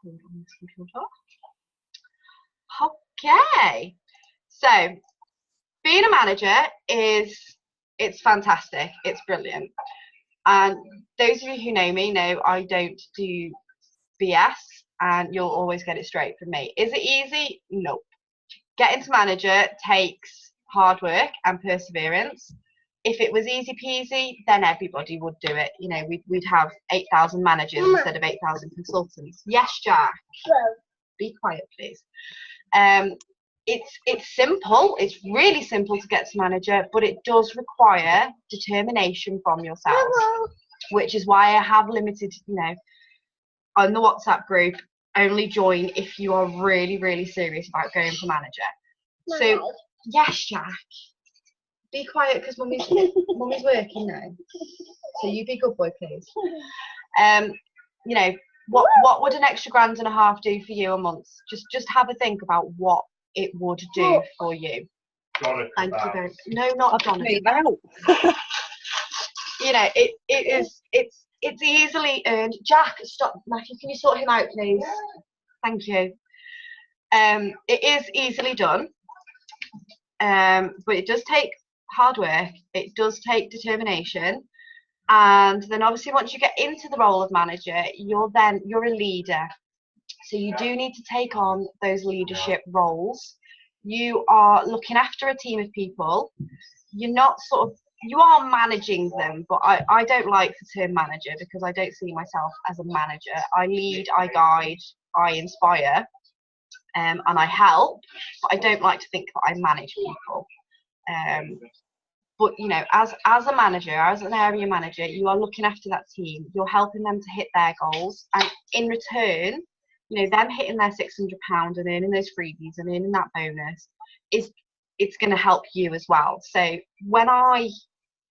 record on this computer. Okay, so being a manager it's fantastic, it's brilliant, and those of you who know me know I don't do BS, and you'll always get it straight from me. Is it easy? Nope. Getting to manager takes hard work and perseverance. If it was easy peasy, then everybody would do it. You know, we'd have 8,000 managers instead of 8,000 consultants. Yes, Jack. Be quiet, please. It's simple. It's really simple to get to manager, but it does require determination from yourself, which is why I have limited, you know, on the WhatsApp group, only join if you are really, really serious about going for manager. So, yes, Jack. Be quiet because mummy's working now. So you be good boy, please. You know, what would an extra £1.5 do for you a month? Just have a think about what it would do for you. Jonathan, thank you very much. No, not Jonathan. You know, it's easily earned. Jack, stop, Matthew. Can you sort him out, please? Thank you. It is easily done, but it does take hard work. It does take determination, and then obviously once you get into the role of manager, you're a leader. So you do need to take on those leadership roles. You are looking after a team of people. You're not you are managing them, but I don't like the term manager because I don't see myself as a manager. I lead, I guide, I inspire, and I help, but I don't like to think that I manage people. But you know, as a manager, as an area manager, you are looking after that team. You're helping them to hit their goals, and in return, you know, them hitting their £600 and earning those freebies and earning that bonus it's going to help you as well. So when I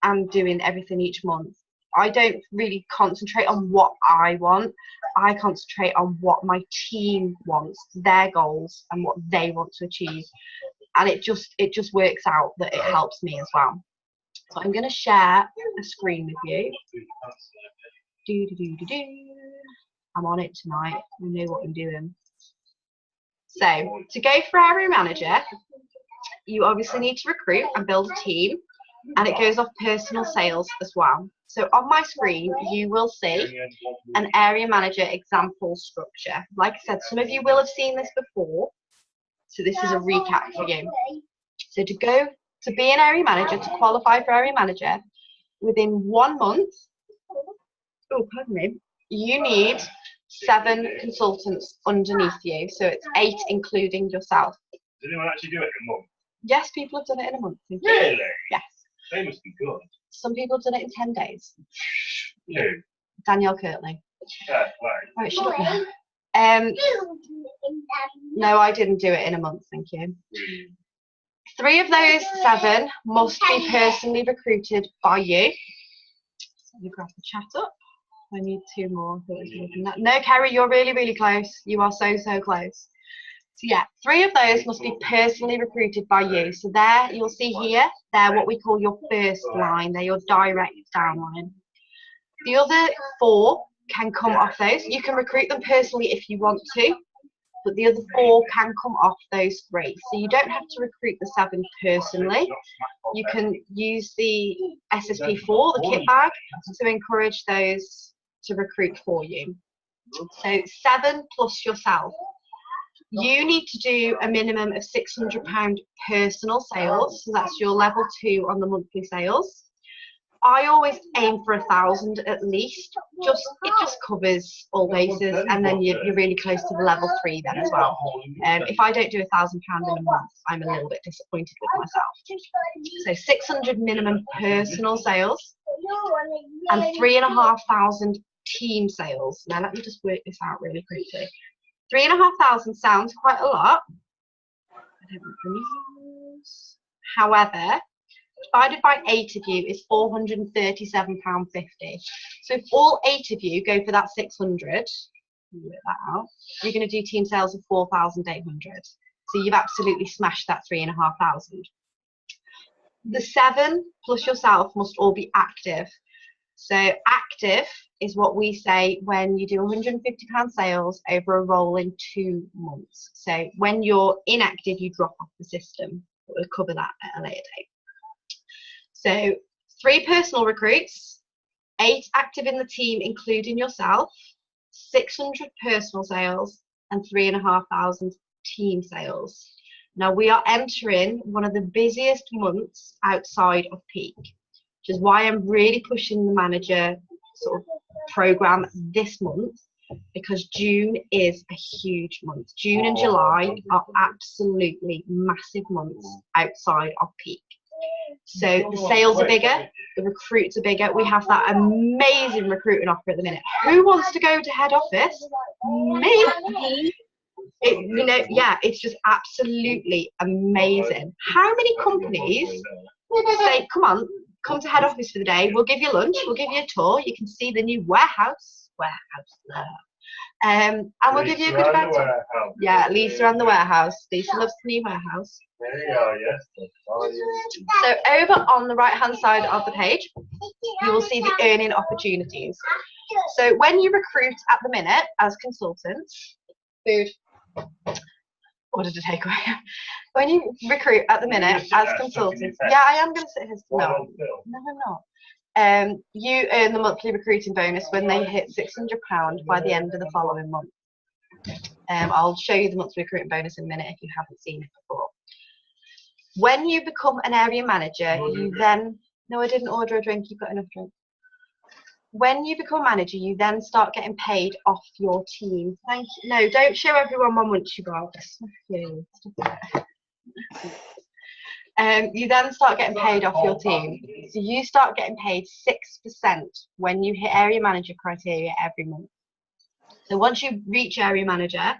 am doing everything each month, I don't really concentrate on what I want. I concentrate on what my team wants, their goals, and what they want to achieve. And it just works out that it helps me as well. So I'm going to share a screen with you. I'm on it tonight. I know what I'm doing. So to go for area manager, you obviously need to recruit and build a team, and it goes off personal sales as well. So on my screen, you will see an area manager example structure. Like I said, some of you will have seen this before, so this is a recap for you. So to be an area manager, to qualify for area manager, within 1 month, oh, pardon me, you need 7 consultants underneath you. So it's 8 including yourself. Does anyone actually do it in a month? Yes, people have done it in a month. Really? Yes. They must be good. Some people have done it in 10 days. Who? Danielle Kirtley. Yeah, right. Right, shut up now. No, I didn't do it in a month, thank you. 3 of those 7 must be personally recruited by you. Let me grab the chat up. I need 2 more. No, Kerry, you're really, really close. You are so, so close. So yeah, 3 of those must be personally recruited by you. So there, you'll see here, they're what we call your first line. They're your direct downline. The other 4 can come off those. You can recruit them personally if you want to, but the other 4 can come off those 3. So you don't have to recruit the 7 personally. You can use the SSP4, the kit bag, to encourage those to recruit for you. So 7 plus yourself. You need to do a minimum of £600 personal sales, so that's your level 2 on the monthly sales. I always aim for 1,000 at least. It just covers all bases, and then you're really close to the level 3 then as well. If I don't do £1,000 in a month, I'm a little bit disappointed with myself. So 600 minimum personal sales and 3,500 team sales. Now let me just work this out really quickly. 3,500 sounds quite a lot. However, divided by 8 of you is £437.50. So if all 8 of you go for that 600, work that out, you're going to do team sales of 4,800. So you've absolutely smashed that 3,500. The 7 plus yourself must all be active. So active is what we say when you do £150 sales over a rolling 2 months. So when you're inactive, you drop off the system. We'll cover that at a later date. So 3 personal recruits, 8 active in the team, including yourself, 600 personal sales, and 3,500 team sales. Now we are entering one of the busiest months outside of peak, which is why I'm really pushing the manager sort of program this month, because June is a huge month. June and July are absolutely massive months outside of peak. So the sales are bigger, the recruits are bigger. We have that amazing recruiting offer at the minute. Who wants to go to head office? Me. Yeah, it's just absolutely amazing. How many companies say, come to head office for the day, we'll give you lunch, we'll give you a tour, you can see the new warehouse there. And we'll give you a good bed. Yeah, Lisa and the warehouse. Lisa loves the new warehouse. There you are, yes. So over on the right hand side of the page, you will see the earning opportunities. So when you recruit at the minute as consultants, food, order to take away. When you recruit at the minute as consultants, yeah, I am going to sit here. No, I'm not. You earn the monthly recruiting bonus when they hit £600 by the end of the following month. I'll show you the monthly recruiting bonus in a minute if you haven't seen it before. When you become an area manager, you then... No, I didn't order a drink. You've got enough drink. When you become manager, you then start getting paid off your team. Thank you. No, don't show everyone my munchie box. You then start getting paid off your team. So you start getting paid 6% when you hit area manager criteria every month. So once you reach area manager,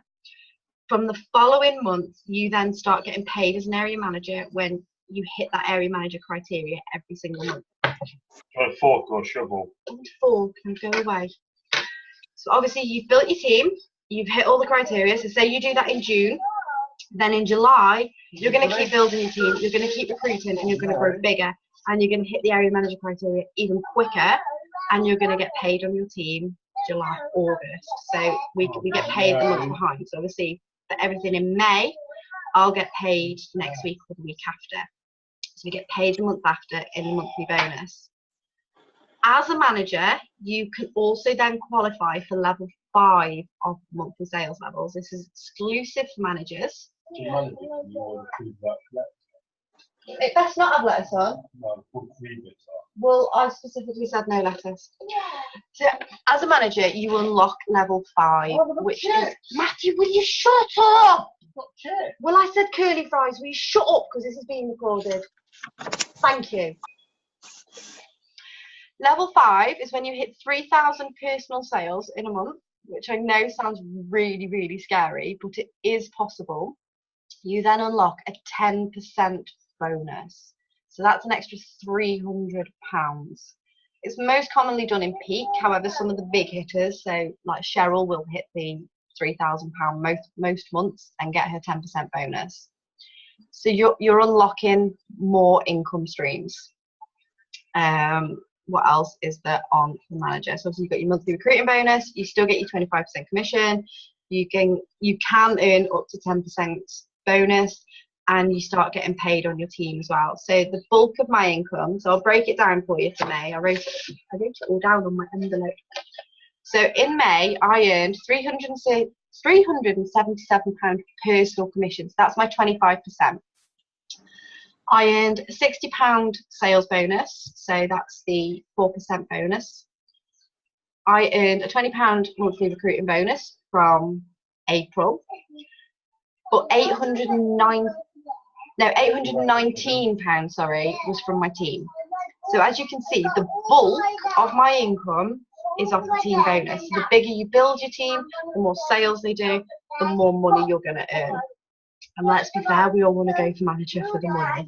from the following month, you then start getting paid as an area manager when you hit that area manager criteria every single month. A fork or shovel? Fork, and go away. So obviously you've built your team, you've hit all the criteria. So say you do that in June, then in July, you're going to keep building your team, you're going to keep recruiting, and you're going to grow bigger, and you're going to hit the area manager criteria even quicker, and you're going to get paid on your team July, August. So we get paid the month behind. So obviously for everything in May, I'll get paid next week or the week after. So we get paid the month after in the monthly bonus. As a manager, you can also then qualify for level 5 of monthly sales levels. This is exclusive for managers. It best not have lettuce on. Well, I specifically said no lettuce. So, as a manager, you unlock level 5, which is... Matthew, will you shut up? Well, I said curly fries. Will you shut up, because this is being recorded? Thank you. Level 5 is when you hit 3,000 personal sales in a month, which I know sounds really, really scary, but it is possible. You then unlock a 10% bonus. So that's an extra £300. It's most commonly done in peak. However, some of the big hitters, so like Cheryl, will hit the £3,000 most months and get her 10% bonus. So you're unlocking more income streams. What else is there on the manager? So obviously you've got your monthly recruiting bonus. You still get your 25% commission. You can earn up to 10% bonus, and you start getting paid on your team as well. So the bulk of my income, so I'll break it down for you for May. I wrote it all down on my envelope. So in May, I earned £377 personal commissions. That's my 25%. I earned a £60 sales bonus, so that's the 4% bonus. I earned a £20 monthly recruiting bonus from April, but £819 was from my team. So as you can see, the bulk of my income is off the team bonus. So the bigger you build your team, the more sales they do, the more money you're going to earn. And let's be fair, we all want to go for manager for the money.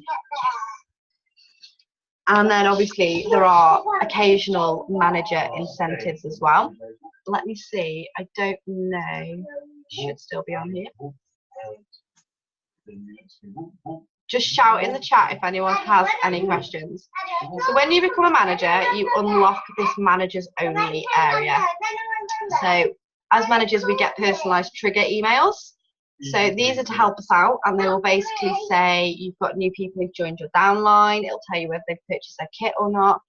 And then obviously there are occasional manager incentives as well. Let me see, I don't know, should still be on here. just shout in the chat if anyone has any questions. So when you become a manager, you unlock this managers only area. So as managers, we get personalized trigger emails. So these are to help us out, and they will basically say you've got new people who've joined your downline. It'll tell you whether they've purchased their kit or not.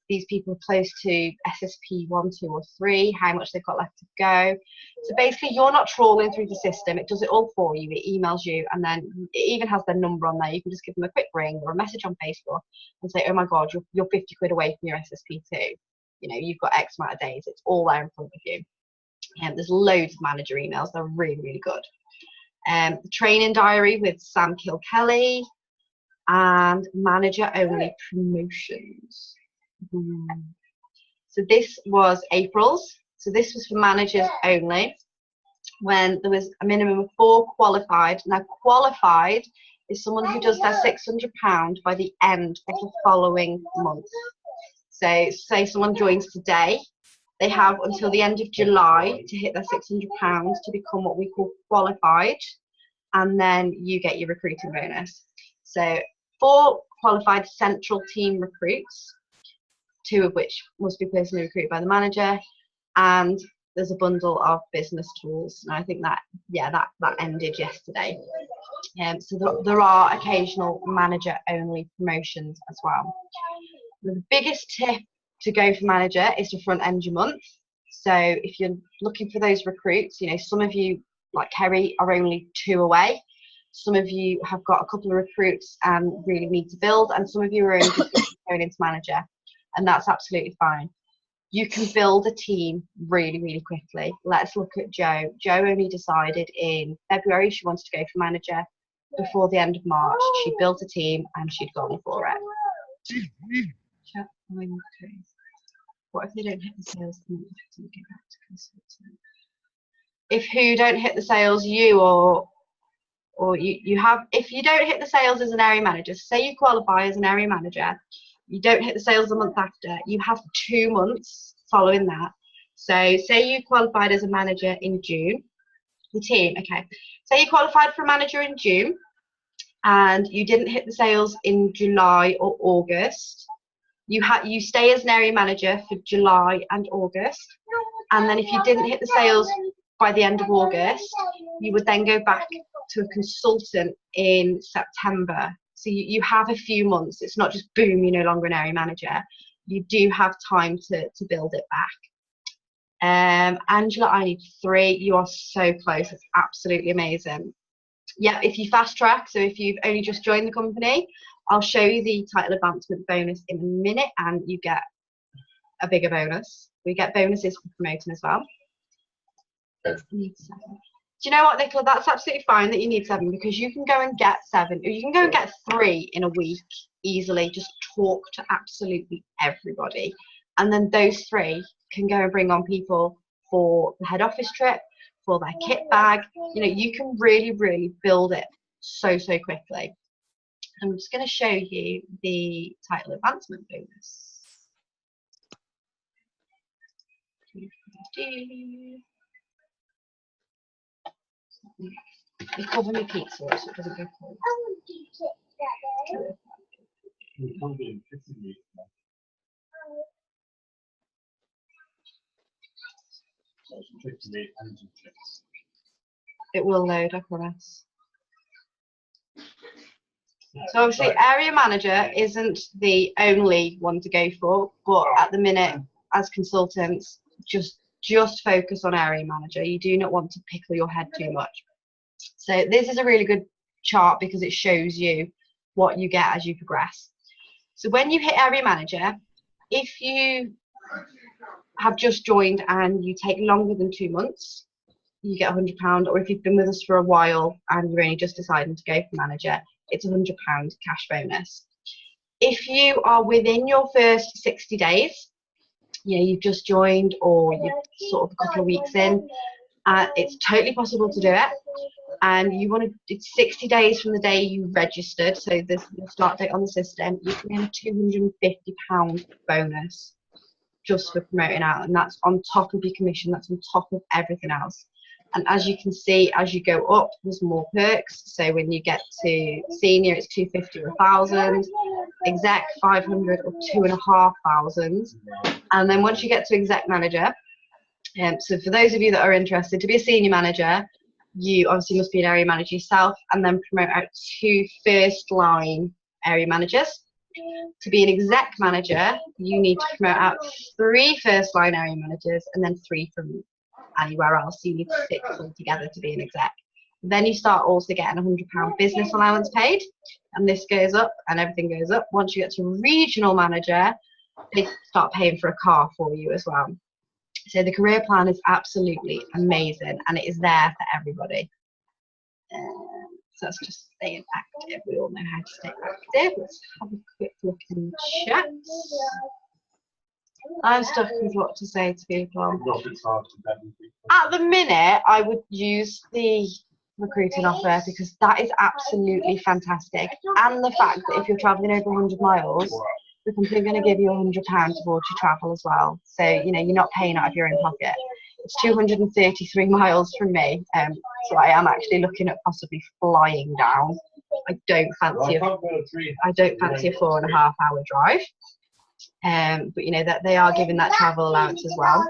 These people are close to SSP 1, 2 or 3, how much they've got left to go. So basically you're not trawling through the system, it does it all for you. It emails you, and then it even has their number on there. You can just give them a quick ring or a message on Facebook and say, oh my god, you're 50 quid away from your SSP2. You know, you've got X amount of days. It's all there in front of you. There's loads of manager emails. They're really, really good. The training diary with Sam Kilkelly, and manager only promotions. So this was April's. So this was for managers only, when there was a minimum of 4 qualified. Now qualified is someone who does their £600 by the end of the following month. So say someone joins today, they have until the end of July to hit their £600 to become what we call qualified, and then you get your recruiting bonus. So 4 qualified central team recruits, 2 of which must be personally recruited by the manager, and there's a bundle of business tools. And I think that, yeah, that ended yesterday. So there are occasional manager only promotions as well. The biggest tip to go for manager is to front end your month. So if you're looking for those recruits, you know, some of you like Kerry are only 2 away. Some of you have got a couple of recruits and really need to build, and some of you are only just going into manager, and that's absolutely fine. You can build a team really, really quickly. Let's look at Jo. Jo only decided in February she wanted to go for manager. Before the end of March, she built a team and she'd gone for it. What if they don't hit the sales? Then we have to go back to consultant. If who don't hit the sales, you or you have, if you don't hit the sales as an area manager, say you qualify as an area manager, you don't hit the sales a month after, you have 2 months following that. So say you qualified as a manager in June, the team, okay, say you qualified for a manager in June and you didn't hit the sales in July or August, you stay as an area manager for July and August, and then if you didn't hit the sales by the end of August, you would then go back to a consultant in September. So you have a few months. It's not just boom, you're no longer an area manager. You do have time to build it back. Angela, I need 3. You are so close. It's absolutely amazing. Yeah, if you fast track, so if you've only just joined the company, I'll show you the title advancement bonus in a minute, and you get a bigger bonus. We get bonuses for promoting as well. You need 7. Do you know what, Nicola? That's absolutely fine that you need 7, because you can go and get 7, or you can go and get 3 in a week easily. Just talk to absolutely everybody, and then those 3 can go and bring on people for the head office trip, for their kit bag. You know, you can really, really build it so quickly. I'm just going to show you the title advancement bonus. You cover my pizza so it doesn't go cold. It will load, I promise. So obviously area manager isn't the only one to go for, but at the minute as consultants, just focus on area manager. You do not want to pickle your head too much. So this is a really good chart because it shows you what you get as you progress. So when you hit area manager, if you have just joined and you take longer than 2 months, you get £100, or if you've been with us for a while and you're only just deciding to go for manager, it's £100 cash bonus. If you are within your first 60 days, you know, you've just joined or you're sort of a couple of weeks in, it's totally possible to do it. And you want to, it's 60 days from the day you registered, so there's the start date on the system, you can get a £250 bonus just for promoting out, and that's on top of your commission, that's on top of everything else. And as you can see, as you go up, there's more perks. So when you get to senior, it's 250 or 1,000, exec 500 or 2,500. And then once you get to exec manager, so for those of you that are interested, to be a senior manager, you obviously must be an area manager yourself and then promote out 2 first-line area managers. To be an exec manager, you need to promote out 3 first-line area managers and then 3 from anywhere else. You need 6 altogether to be an exec. Then you start also getting £100 business allowance paid, and this goes up and everything goes up. Once you get to regional manager, they start paying for a car for you as well. So the career plan is absolutely amazing, and it is there for everybody. So that's just staying active. We all know how to stay active. Let's have a quick look in the chat. I'm stuck with what to say to people. At the minute, I would use the recruiting offer because that is absolutely fantastic. And the fact that if you're travelling over 100 miles, the company are going to give you £100 towards your travel as well. So, you know, you're not paying out of your own pocket. It's 233 miles from me, so I am actually looking at possibly flying down. I don't fancy a 4.5 hour drive. But you know that they are giving that travel allowance as well.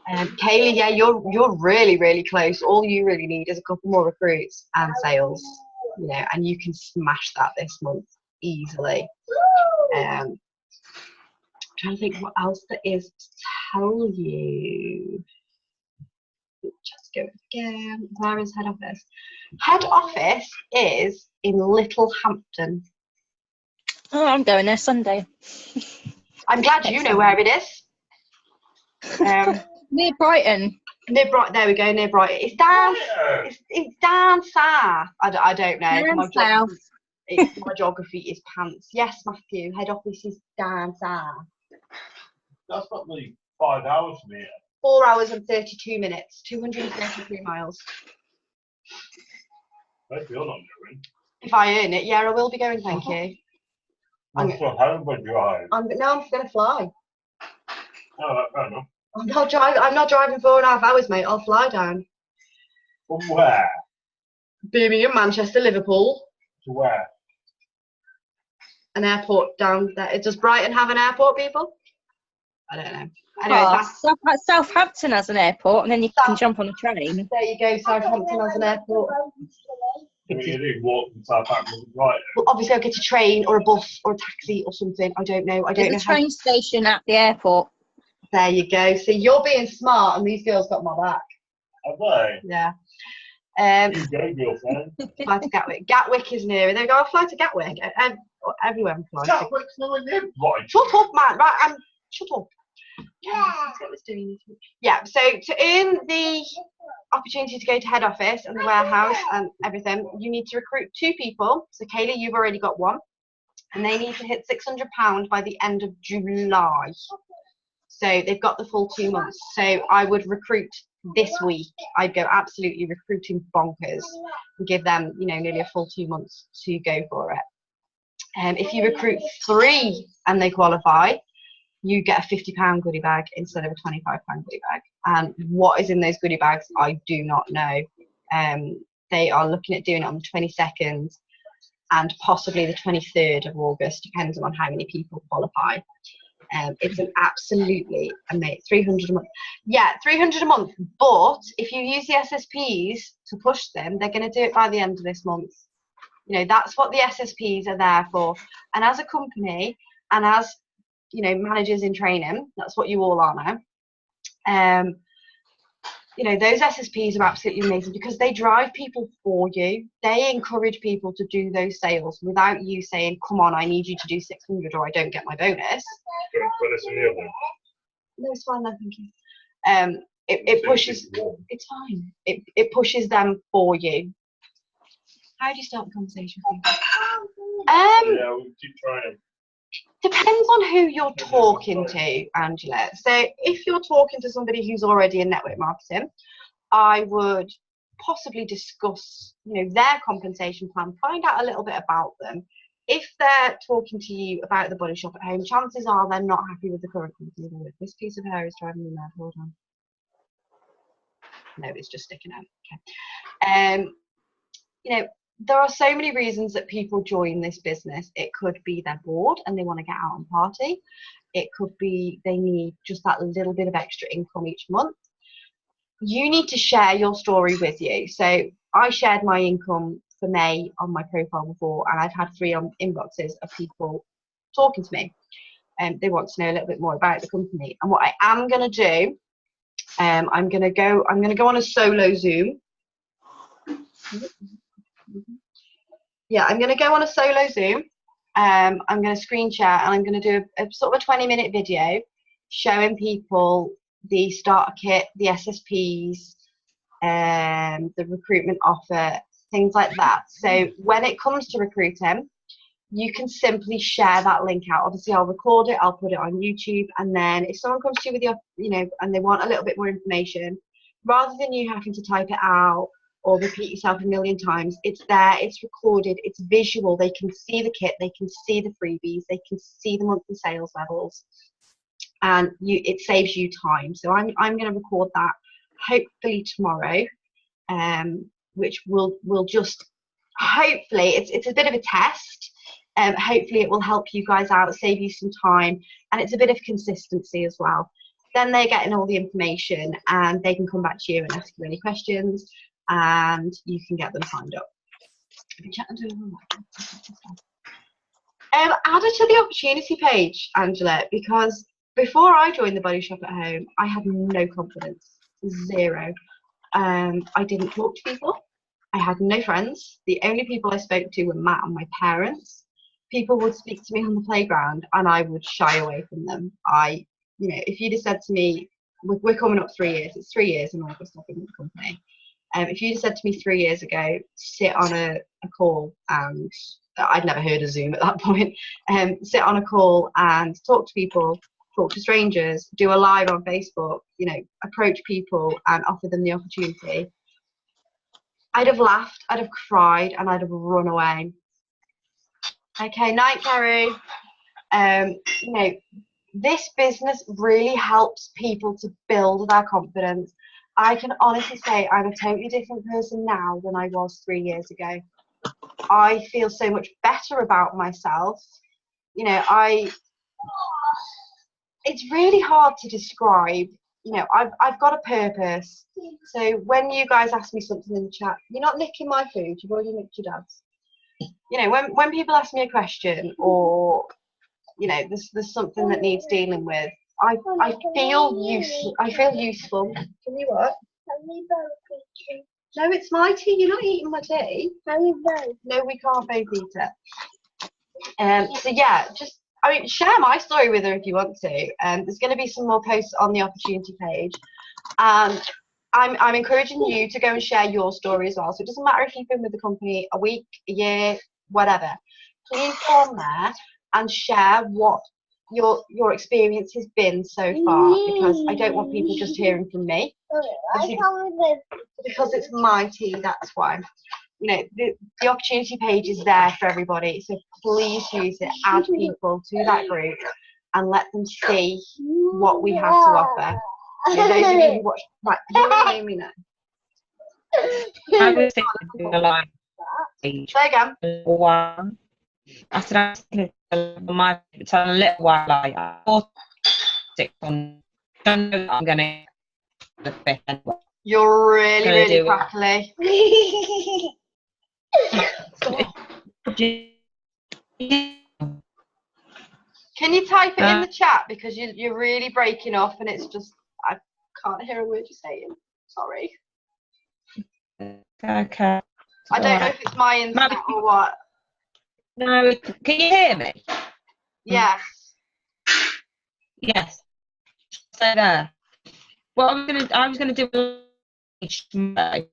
Kaylee, yeah, you're really close. All you really need is a couple more recruits and sales, you know, and you can smash that this month easily. Trying to think what else there is to tell you. Just go again. Where is head office? Head office is in Littlehampton. Oh, I'm going there Sunday. I'm glad you know where it is. Near Brighton. Near Brighton. There we go. Near Brighton. It's down. It's down south. I don't know. My geography is pants. Yes, Matthew. Head office is down south. That's not really 5 hours from here. 4 hours and 32 minutes. 233 miles. Maybe you're not going. If I earn it, yeah, I will be going. Thank you. I'm still home by drive. I'm going to fly. Oh, that's fair enough. I'm not driving 4.5 hours, mate. I'll fly down. From where? Birmingham, Manchester, Liverpool. To where? An airport down there. Does Brighton have an airport, people? I don't know. Anyway, Southampton has an airport, and then you can jump on a train. There you go. Southampton has an airport. Can you do walk from Southampton to Brighton? Well, obviously, I'll get a train or a bus or a taxi or something. I don't know. There's a train station at the airport. There you go. So you're being smart, and these girls got my back. Have they? Yeah. You go, girlfriend. Fly to Gatwick. Gatwick is near. They go, I'll fly to Gatwick. Everywhere fly. Gatwick's nowhere near Brighton. Shut up, man. Right, shut up. Yeah, so to earn the opportunity to go to head office and the warehouse and everything, you need to recruit 2 people. So Kaylee, you've already got 1, and they need to hit £600 by the end of July. So they've got the full 2 months. So I would recruit this week. I'd go absolutely recruiting bonkers and give them, you know, nearly a full 2 months to go for it. If you recruit 3 and they qualify, you get a £50 goodie bag instead of a £25 goodie bag. And what is in those goodie bags, I do not know. They are looking at doing it on the 22nd and possibly the 23rd of August, depending on how many people qualify. It's an absolutely amazing 300 a month. Yeah, 300 a month. But if you use the SSPs to push them, they're going to do it by the end of this month. You know, that's what the SSPs are there for. And as a company, and as you know, managers in training, that's what you all are now. You know, those SSPs are absolutely amazing because they drive people for you. They encourage people to do those sales without you saying, come on, I need you to do 600 or I don't get my bonus. No, it's fine, thank you. It pushes, it's fine. It pushes them for you. How do you start the conversation? Yeah, we'll keep trying. Depends on who you're talking to, Angela. So if you're talking to somebody who's already in network marketing, I would possibly discuss, you know, their compensation plan, find out a little bit about them. If they're talking to you about the Body Shop at home, chances are they're not happy with the current company they're with. This piece of hair is driving me mad. Hold on. No, it's just sticking out. Okay. You know, there are so many reasons that people join this business. It could be they're bored and they want to get out and party. It could be they need just that little bit of extra income each month. You need to share your story with you. So I shared my income for May on my profile before, and I've had 3 inboxes of people talking to me, and they want to know a little bit more about the company. And what I am going to do, I'm going to go on a solo Zoom. Yeah, I'm going to go on a solo Zoom. I'm going to screen share, and I'm going to do a sort of a 20-minute video showing people the starter kit, the SSPs, the recruitment offer, things like that. So when it comes to recruiting, you can simply share that link out. Obviously, I'll record it, I'll put it on YouTube, and then if someone comes to you with your, and they want a little bit more information, rather than you having to type it out or repeat yourself a million times, it's there, it's recorded, it's visual. They can see the kit, they can see the freebies, they can see the monthly sales levels, and it saves you time. So I'm going to record that hopefully tomorrow, which will just hopefully, it's a bit of a test. Hopefully it will help you guys out, save you some time, and it's a bit of consistency as well. Then they're getting all the information and they can come back to you and ask you any questions, and you can get them signed up. Add it to the opportunity page, Angela, because before I joined the Body Shop at Home, I had no confidence, 0. I didn't talk to people. I had no friends. The only people I spoke to were Matt and my parents. People would speak to me on the playground and I would shy away from them. If you'd have said to me, we're coming up 3 years, it's 3 years in August I've been with the company. If you'd have said to me 3 years ago, sit on a call, and I'd never heard of Zoom at that point, sit on a call and talk to people, talk to strangers, do a live on Facebook, approach people and offer them the opportunity, I'd have laughed, I'd have cried, and I'd have run away. Okay, night, Carrie. This business really helps people to build their confidence. I can honestly say I'm a totally different person now than I was 3 years ago. I feel so much better about myself. It's really hard to describe. I've got a purpose. So when you guys ask me something in the chat, you're not licking my food, you've already licked your dad's. When people ask me a question, or there's something that needs dealing with, I feel useful. Can you what? No, it's my tea. You're not eating my tea. No, we can't both eat it. So yeah, share my story with her if you want to. There's going to be some more posts on the opportunity page. I'm encouraging you to go and share your story as well. So it doesn't matter if you've been with the company a week, a year, whatever. Please go on there and share what your experience has been so far, because I don't want people just hearing from me. Because it's my tea, that's why. The opportunity page is there for everybody, so please use it, add people to that group and let them see what we have to offer. Those of you who watch, right, you're telling me now. I was thinking a live page. Say again. One. I said I was thinking my a little while later. I'm gonna You're really crackly. Can you type it in the chat, because you're really breaking off and it's just, I can't hear a word you're saying. Sorry. Okay. I don't know if it's my internet or what. No, can you hear me? Yes. Yes. So there. Well, I was gonna do a tomorrow.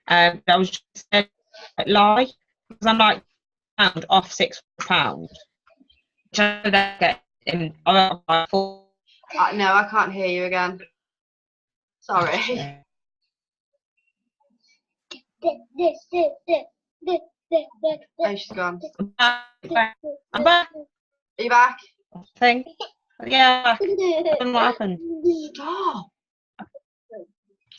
I was just lie, because I'm like pound off £6. So that get in. No, I can't hear you again. Sorry. Oh, she's gone. I'm back. Are you back? I think. Yeah. I don't know what happened. Stop.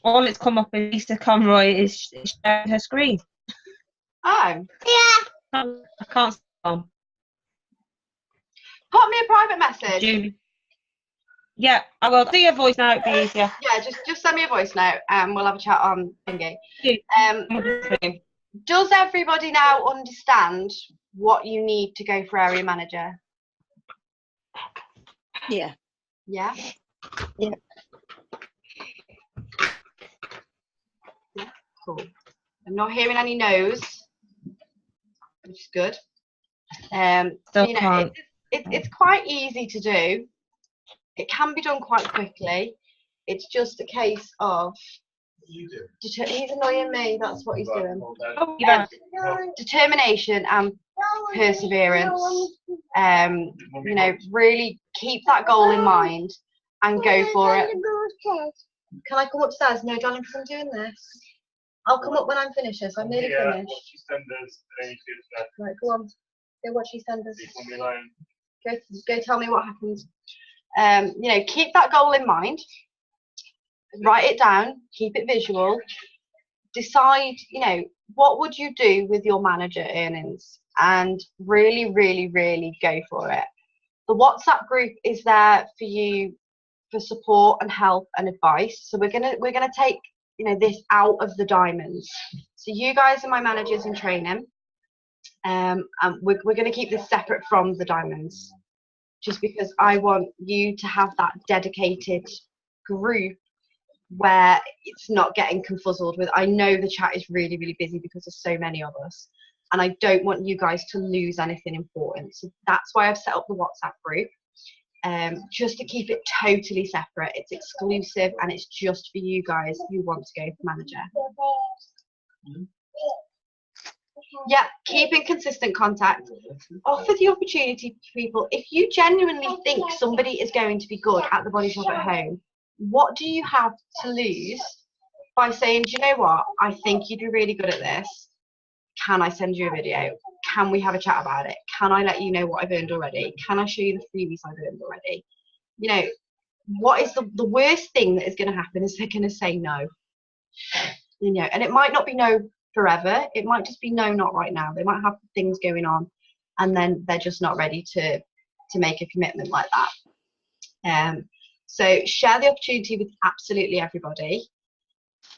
all it's come up is Lisa Conroy is sharing her screen. Oh, I can't see them. pop me a private message. Julie. Yeah, I will do your voice now, it'd be easier. Yeah, just send me a voice note and we'll have a chat on thingy. Does everybody now understand what you need to go for area manager? Yeah. Yeah? Yeah. Yeah, cool. I'm not hearing any no's, which is good. Still You know, can't. it's quite easy to do. It can be done quite quickly. It's just a case of he's annoying me. That's what he's doing. Oh, yeah. Determination and perseverance. You know, really keep that goal in mind and go for it. Can I come upstairs? No, darling, because I'm doing this. I'll come up when I'm finished. So I'm nearly finished. Right, go on. Go watch EastEnders. Go tell me what happens. You know, keep that goal in mind. Write it down. Keep it visual. Decide, you know, what would you do with your manager earnings, and really, really, really go for it. The WhatsApp group is there for you for support and help and advice. So we're gonna take, you know, this out of the diamonds. So you guys are my managers in training. And we're going to keep this separate from the diamonds, just because I want you to have that dedicated group where it's not getting confuzzled with. I know the chat is really, really busy because there's so many of us, and I don't want you guys to lose anything important. So that's why I've set up the WhatsApp group, just to keep it totally separate. It's exclusive and it's just for you guys who want to go for manager. Yeah, keep in consistent contact. Offer the opportunity to people. If you genuinely think somebody is going to be good at the Body Shop at Home, what do you have to lose by saying, do you know what, I think you'd be really good at this. Can I send you a video? Can we have a chat about it? Can I let you know what I've earned already? Can I show you the freebies I've earned already? You know, what is the worst thing that is going to happen is they're going to say no. You know, and it might not be no forever. It might just be no, not right now. They might have things going on and then they're just not ready to make a commitment like that. So share the opportunity with absolutely everybody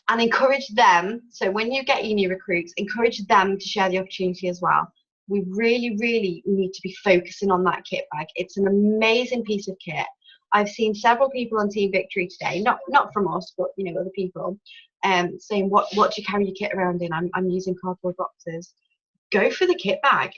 and encourage them. So when you get your new recruits, encourage them to share the opportunity as well. We really, really need to be focusing on that kit bag. It's an amazing piece of kit. I've seen several people on Team Victory today, not from us, but you know, other people, saying, what do you carry your kit around in? I'm using cardboard boxes. Go for the kit bag.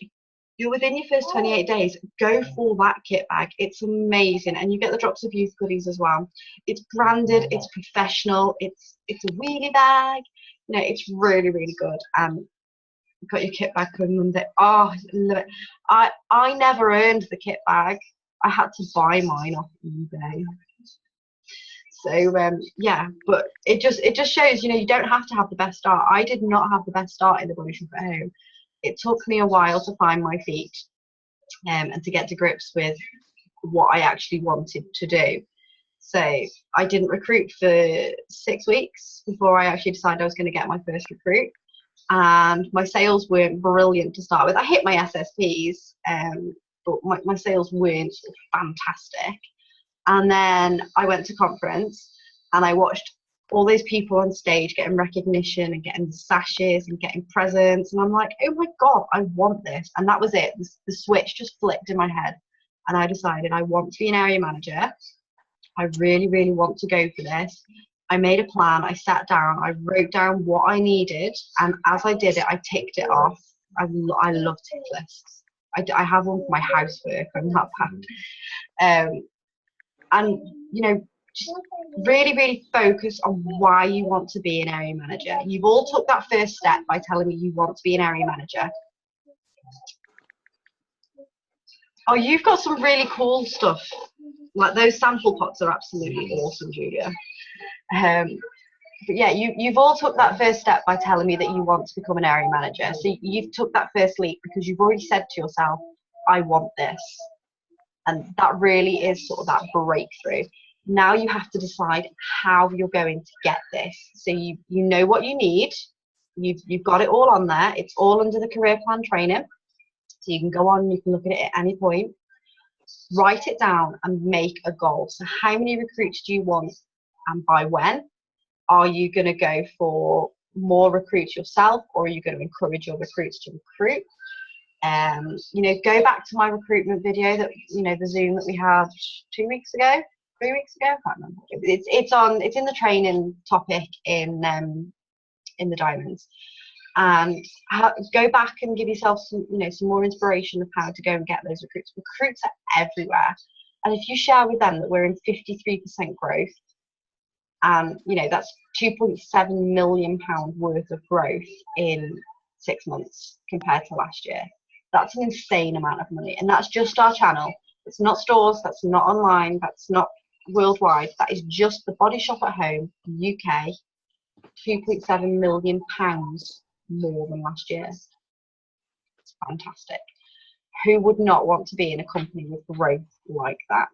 You're within your first 28 days. Go for that kit bag. It's amazing, and you get the Drops of Youth goodies as well. It's branded. It's professional. It's a wheelie bag. You know, it's really, really good. You've got your kit bag coming Monday. Oh, I love it. I never earned the kit bag. I had to buy mine off eBay. So yeah, but it just shows, you know, you don't have to have the best start. I did not have the best start in the Body Shop at Home. It took me a while to find my feet and to get to grips with what I actually wanted to do. So I didn't recruit for 6 weeks before I actually decided I was going to get my first recruit. And my sales weren't brilliant to start with. I hit my SSPs, but my sales weren't fantastic. And then I went to conference and I watched all these people on stage getting recognition and getting sashes and getting presents. And I'm like, oh my God, I want this. And that was it. The switch just flipped in my head. And I decided I want to be an area manager. I really, really want to go for this. I made a plan. I sat down. I wrote down what I needed. And as I did it, I ticked it off. I love tick lists. I have one for my housework. I'm that bad. And, you know, just really, really focus on why you want to be an area manager. You've all took that first step by telling me you want to be an area manager. Oh, you've got some really cool stuff. Like those sample pots are absolutely awesome, Julia. But yeah, you've all took that first step by telling me that you want to become an area manager. So you've took that first leap because you've already said to yourself, I want this. And that really is sort of that breakthrough. Now you have to decide how you're going to get this. So you know what you need. You've got it all on there. It's all under the career plan training. So you can go on, you can look at it at any point. Write it down and make a goal. So how many recruits do you want and by when? Are you going to go for more recruits yourself, or are you going to encourage your recruits to recruit? You know, go back to my recruitment video that, you know, the Zoom that we had 2 weeks ago, 3 weeks ago, I can't remember. It's in the training topic in the Diamonds. And go back and give yourself some, you know, some more inspiration of how to go and get those recruits. Recruits are everywhere. And if you share with them that we're in 53% growth, and you know, that's £2.7 million worth of growth in 6 months compared to last year. That's an insane amount of money, and that's just our channel. It's not stores, that's not online, that's not worldwide. That is just the Body Shop at Home, UK, £2.7 million more than last year. It's fantastic. Who would not want to be in a company with growth like that?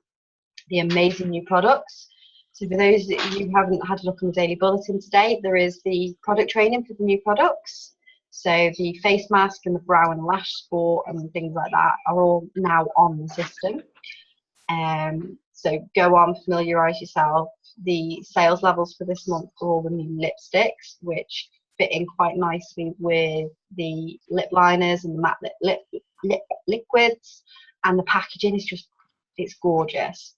The amazing new products. So for those that you haven't had a look on the Daily Bulletin today, there is the product training for the new products. So the face mask and the brow and lash sport and things like that are all now on the system. So go on, familiarise yourself. The sales levels for this month are all the new lipsticks, which fit in quite nicely with the lip liners and the matte lip liquids. And the packaging is just, it's gorgeous.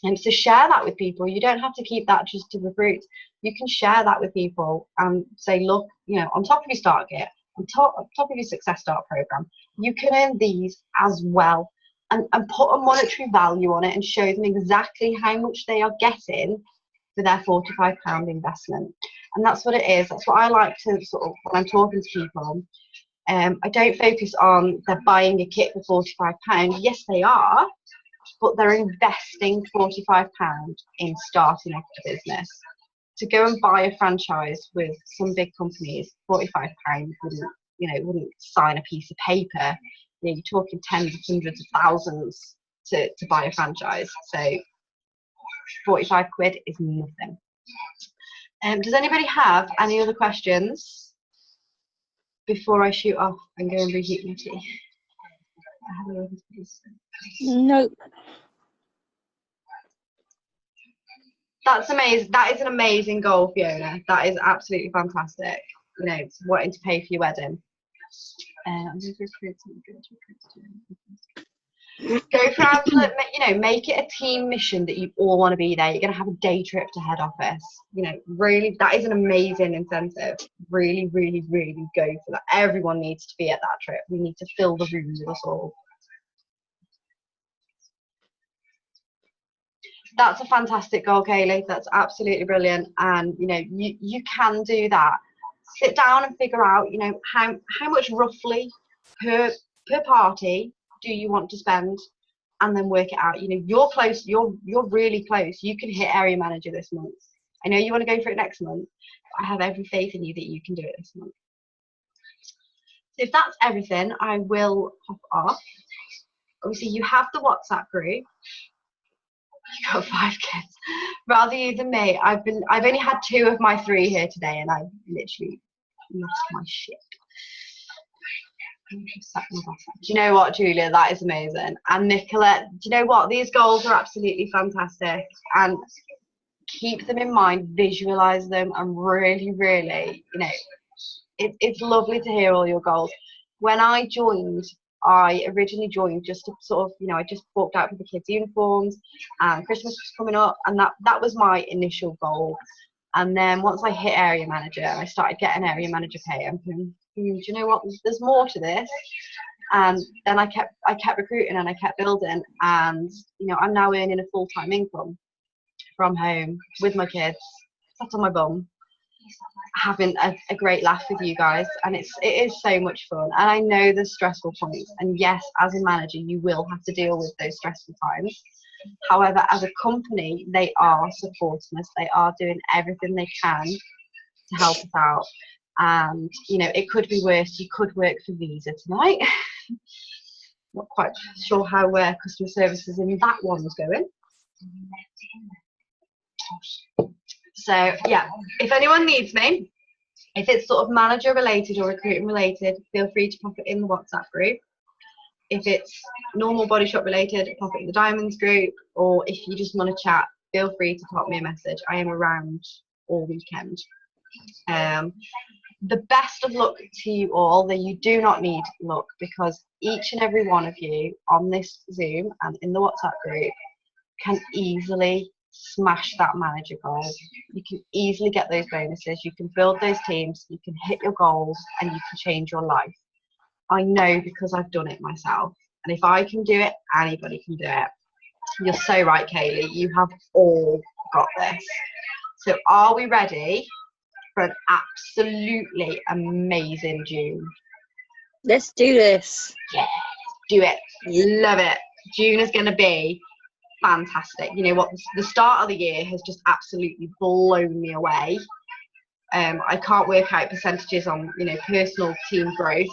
And so share that with people. You don't have to keep that just to recruit. You can share that with people and say, look, you know, on top of your start kit, on top of your Success Start program, you can earn these as well, and put a monetary value on it and show them exactly how much they are getting for their £45 investment. And that's what it is. That's what I like to sort of, when I'm talking to people, I don't focus on they're buying a kit for £45. Yes, they are. But they're investing £45 in starting off a business. To go and buy a franchise with some big companies, £45 wouldn't sign a piece of paper. You know, you're talking tens of hundreds of thousands to buy a franchise. So 45 quid is nothing. Does anybody have any other questions before I shoot off and go and reheat my tea? Nope. That's amazing. That is an amazing goal, Fiona. That is absolutely fantastic. You know, wanting to pay for your wedding. Go for Angela, you know, make it a team mission that you all want to be there. You're going to have a day trip to head office. You know, really, that is an amazing incentive. Really, really, really go for that. Everyone needs to be at that trip. We need to fill the rooms with us all. That's a fantastic goal, Kaylee. That's absolutely brilliant. And, you know, you can do that. Sit down and figure out, you know, how much roughly per party do you want to spend, and then work it out. You know, you're close, you're really close. You can hit area manager this month. I know you want to go for it next month. I have every faith in you that you can do it this month. So if that's everything, I will hop off. Obviously, you have the WhatsApp group. You got 5 kids. Rather you than me. I've only had 2 of my 3 here today, and I've literally lost my shit. Do you know what, Julia? That is amazing. And Nicola, do you know what? These goals are absolutely fantastic. And keep them in mind, visualize them, and really, really, you know, it's lovely to hear all your goals. When I joined, I originally joined just to sort of, you know, I just walked out for the kids' uniforms, and Christmas was coming up, and that was my initial goal. And then once I hit area manager, I started getting area manager pay. I'm thinking, do you know what? There's more to this. And then I kept recruiting, and I kept building, and you know, I'm now earning a full-time income from home with my kids, sat on my bum, having a great laugh with you guys, and it is so much fun. And I know there's stressful points, and yes, as a manager you will have to deal with those stressful times. However, as a company, they are supporting us. They are doing everything they can to help us out. And you know, it could be worse. You could work for Visa tonight. Not quite sure how customer services in that one's going. So yeah, if anyone needs me, if it's sort of manager related or recruiting related, feel free to pop it in the WhatsApp group. If it's normal body shop related, pop it in the diamonds group, or if you just want to chat, feel free to pop me a message. I am around all weekend. The best of luck to you all, though you do not need luck, because each and every one of you on this Zoom and in the WhatsApp group can easily smash that manager goal. You can easily get those bonuses, you can build those teams, you can hit your goals, and you can change your life. I know, because I've done it myself, and if I can do it, anybody can do it. You're so right, Kaylee, you have all got this. So are we ready for an absolutely amazing June? Let's do this. Yeah, do it. Love it. June is going to be fantastic. You know what? The start of the year has just absolutely blown me away. I can't work out percentages on, you know, personal team growth,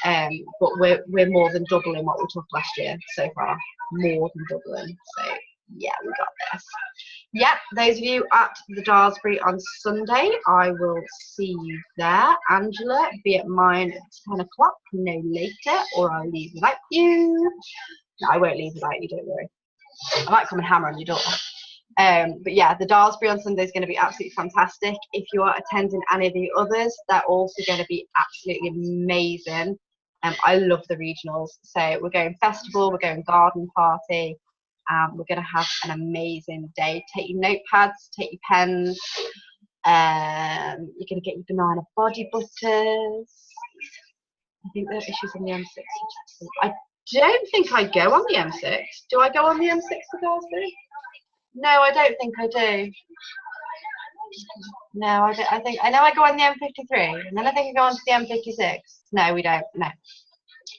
but we're more than doubling what we took last year so far. More than doubling. So yeah, we got this. Yep, those of you at the Darsbury on Sunday, I will see you there. Angela, be at mine at 10 o'clock, no later, or I'll leave without you. No, I won't leave without you, don't worry. I might come and hammer on your door. But yeah, the Darsbury on Sunday is going to be absolutely fantastic. If you are attending any of the others, they're also going to be absolutely amazing. I love the regionals. So we're going festival, we're going garden party. We're going to have an amazing day. Take your notepads, take your pens. You're going to get your banana body butters. I think there are issues on the M6. I don't think I go on the M6. Do I go on the M6 to Darsbury? No, I don't think I do. No, I don't. I know I go on the M53, and then I think I go on to the M56. No, we don't. No.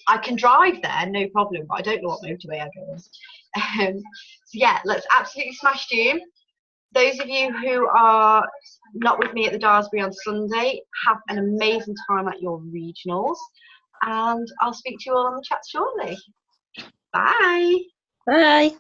I can drive there, no problem, but I don't know what motorway I go on. So yeah, let's absolutely smash June. Those of you who are not with me at the Darsbury on Sunday, have an amazing time at your regionals, and I'll speak to you all on the chat shortly. Bye. Bye.